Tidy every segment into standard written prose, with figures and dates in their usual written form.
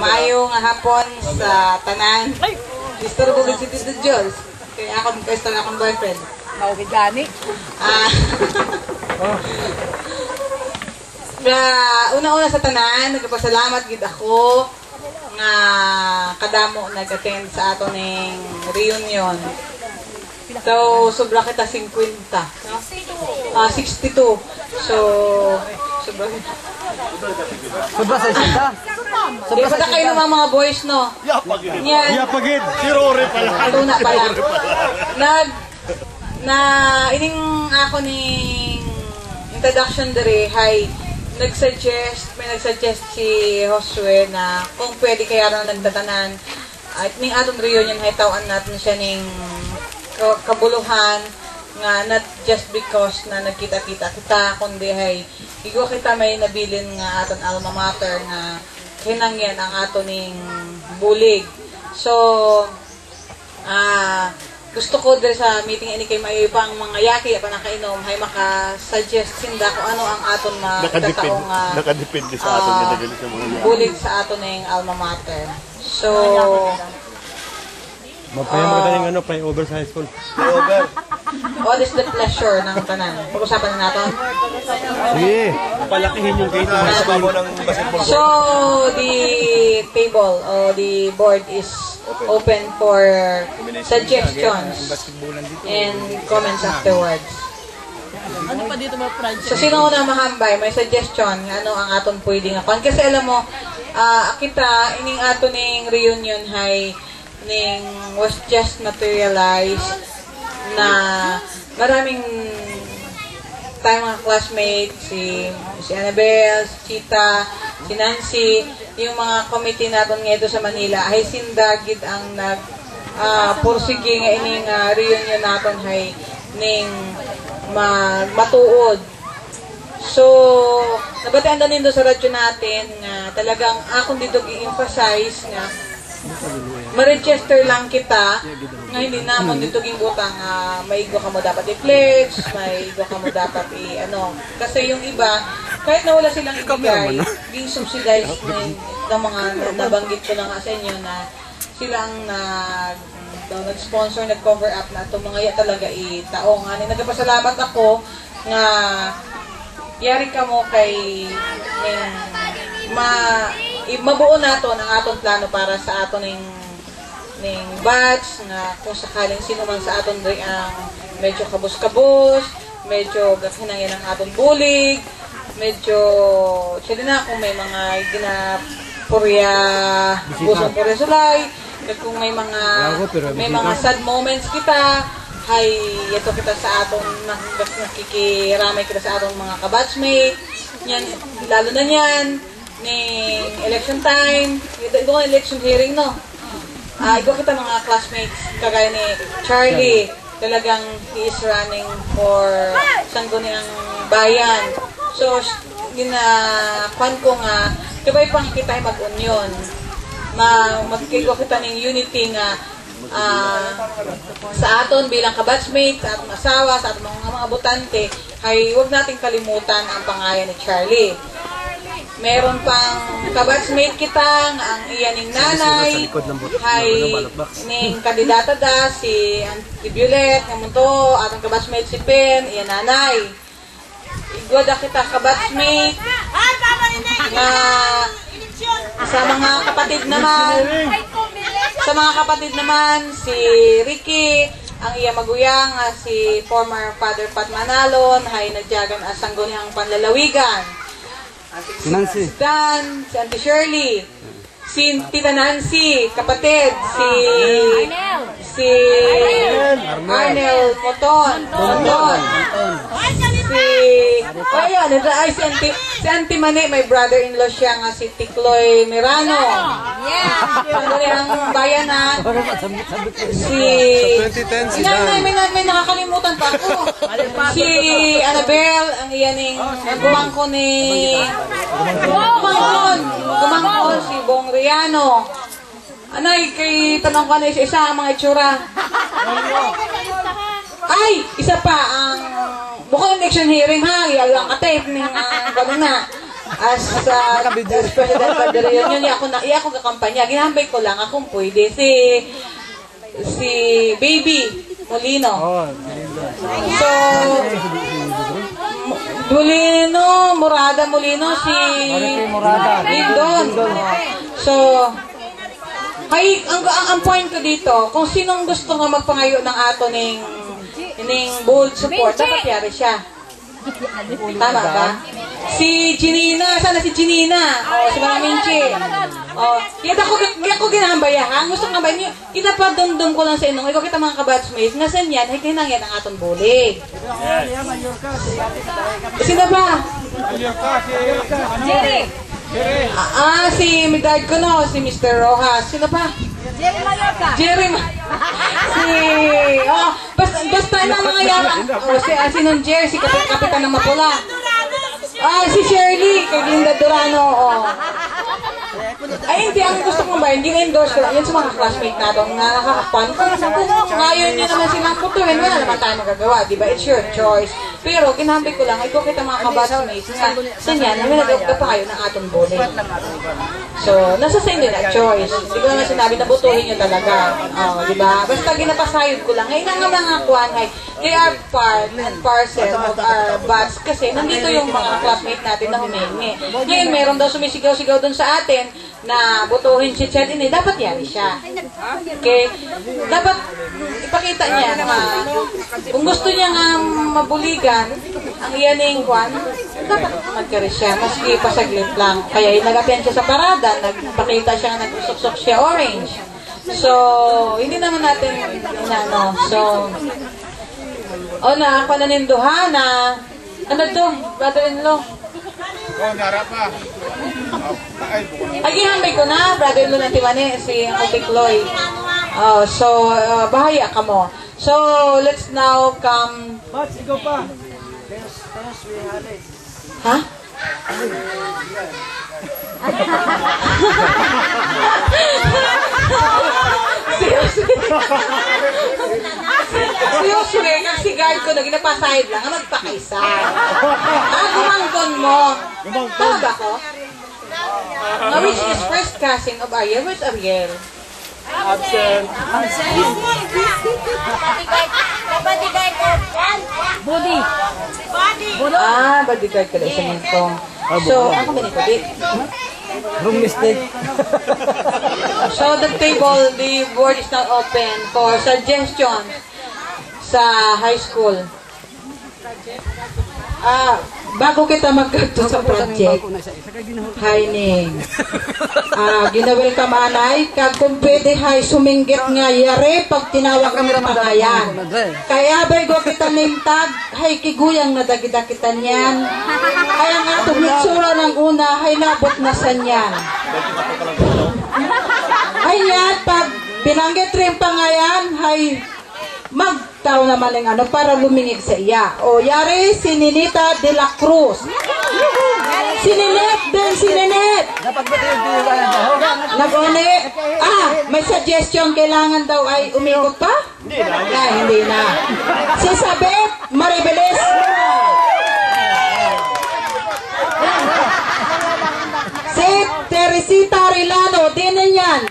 Maayong hapon sa tanan. Disturbo ko si Tito Jules. Kaya ako magkaisto na akong boyfriend. Maugid gani. Una-una sa tanan, nagpasalamat gid ako nga kadamo nag-attend sa ato ning reunion. So, sobra kita 50. No? 62. So, sobra sa isenta? Sobra sa kayo ng mga boys, no? Yapagid. Si Rory pala. Tuna pala. Ining ako ning introduction dere, hay, may nagsuggest si Josue na kung pwede kaya na nagtatanan at ning atong reunion hay tawan natin siya ning kabuluhan nga not just because na nagkita-kita kita kundi hay igo kita may nabilin nga aton alma mater nga hinangyan ang ato ning bulig. So gusto ko dahil sa meeting ini kay may pang mga yaki pa nakainom hay maka-suggest sinda kung ano ang aton magkataong nakadepende sa aton ginagalit sa mga bulig sa aton ning alma mater. So magpayang flyover sa high school. Flyover. What is the pleasure ng tanan? Pag-usapan na natin. Sige. Palakihin yung gate sa babo ng basketball. So, the table or the board is open for suggestions and comments afterwards. Ano pa dito ba project? So, sino na mahambay? May suggestion. Ano ang aton pwedeng akon? Kasi alam mo, kita, ining aton ning reunion hay ning was just materialized na maraming tayong mga classmates, si Annabelle, si Chita, si Nancy, yung mga committee natin ngayon sa Manila, ay sindagid ang pursige nga ining reunion natin ay ning matuod. So, nabatian na nindo sa radyo natin nga talagang akong dito i-emphasize nga ma-register lang kita nga hindi namon dito gingutang maigo ka mo dapat i-flex, maigo ka mo dapat kasi yung iba kahit na wala silang ibigay being subsidized ng mga nabanggit ko na nga sa inyo na silang nag-sponsor, nag-cover up na itong mga talaga itaong. Nagpasalamat ako nga yari ka mo kay mabuo naton ang atong plano para sa aton ning batch nga kung sakaling sino man sa aton ang medyo kabus-kabus, medyo gakinangyan ang aton bulig, medyo siya din na kung may mga ginapurya busong purya sulay, kung may mga sad moments kita hay ito kita sa aton nakikiramay kita sa aton mga kabatchmate yan, lalo na yan ning election time, ito ang election hearing, no? Ito kita mga classmates, kagaya ni Charlie, talagang he is running for Sangguniang Bayan. So, ginakuan ko nga, kabay pang kita ay mag-union. Magkigo kita ng unity nga sa aton bilang kabatchmate, sa atong asawa, sa atong mga botante, ay huwag nating kalimutan ang pangalan ni Charlie. Meron pang kabatchmate kita ang iyaning nanay hay ning kandidata da si Auntie Violet ngamunto atong kabatchmate si Pen iyan nanay igwada kita kabatchmate nga sa mga kapatid naman si Ricky ang iya maguyang si former Father Pat Manalon hay nagjagan as Sangguniang Panlalawigan. Si Nancy. Si Dan, si Auntie Shirley, si Tita Nancy, kapatid, si Arnel Moton, si Auntie Mani, may brother-in-law siya nga si Tikloy Mirano. Ang bayan na si may nakakalimutan pa ako. Si Annabelle, ang iyaning gumangko gumangko si Bong Riano. Anay, kay tanong ko na isa ang mga itsura. Ay, isa pa, ang bukod ng election hearing ha, iyalang ka-tape ng gano'n na. as President Bandera Union, ako kakampanya. Ginahambay ko lang akong pwede. Si Baby Molino. So, Molino, si Lindon. So, ang point ko dito, kung sinong gusto nga magpangayo ng ato ning bold support, dapat yari siya. Tama ba? Si Ginina, sana si Ginina. Si Maraminchi. Kaya ko ginahambayahan. Gusto nga ba niyo? Kita pa dumdum ko lang sa inyo. Ikaw kita mga kabatsmates. Ngasan yan, ay tinangyan ang atong bulig. Sino ba? Jerry. Si Midad ko no, si Mr. Rojas. Sino pa? Jerry Mallorca. Basta na mga yaman. Si Nung Jerry, si Kapitan ng Mapula. Si Shirley, kay Linda Durano. Ay, hindi. Ang gusto ko ba, hindi na-endorse ko lang. Yan sa mga classmate natin na nakakapan. Kung ngayon nyo naman silang putuhin, wala naman tayo magagawa. Diba? It's your choice. Pero, ginambi ko lang, ikaw kita mga kabatchmates na sa niyan, may nagagap pa kayo ng atong bullying. So, nasa sa inyo na choice. Hindi ko naman sinabi na butuhin nyo talaga. Diba? Basta ginapasayod ko lang. Ngayon nga mga kuwan, they are part and parcel of our batch kasi nandito yung mga classmate natin na humingi. Ngayon, meron daw sumisigaw-sigaw dun sa atin na butuhin si Chelini, dapat yari siya. Okay? Dapat ipakita niya na kung gusto niya nga mabuligan ang iyaning kwan, dapat magkari siya, maski pasaglit lang. Kaya nag-attend siya sa parada, nagpakita siya nga nag-usok-sok siya orange. So, hindi naman natin So, ako naninduhan na ano to, brother-in-law? Nara pa. Ay, gihambay ko na, brother-in-law ng Tiwane, si Uncle Tikloy. Bahaya ka mo. So, let's now come... Bats, ikaw pa. Ha? Seriously, kasi guard ko na ginapasahid lang, magpakaisa. Gumangkon mo. Tama ba ko? Which is first cousin of Ariel. Where's Ariel? Absent. Body. Bodyguard ka lang sa nintong. So, ako ba nito? Wrong mistake. So, the board is now open for suggestions sa high school. Bago kita magkagto sa project, Heining, ginawelcome anay, kag kung pwede hay suminggit nga yare pag tinawag kami pangayan. Kaya bago kita nimtag, hay kiguyang nadagida kita niyan. Kaya nga tumitsura ng una, hay labot na sa niyan. Hay yan, pag binanggit rin pangayan, hay magtaw naman ng para lumingig sa iya. O yari, si Ninita de la Cruz. Si Ninet. Nag-uni. May suggestion, kailangan daw ay umikot pa? Hindi na. Si Sabet Maribeles. Si Teresita Rilano, din na yan.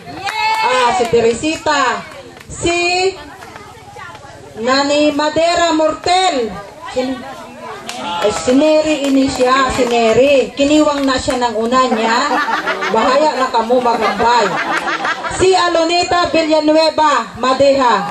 Si Teresita. Si Nani Madera Mortel. Si Neri ini siya, si Neri. Kiniwang na siya ng una niya. Bahaya na kamo magambay. Si Alonita Villanueva Madeja.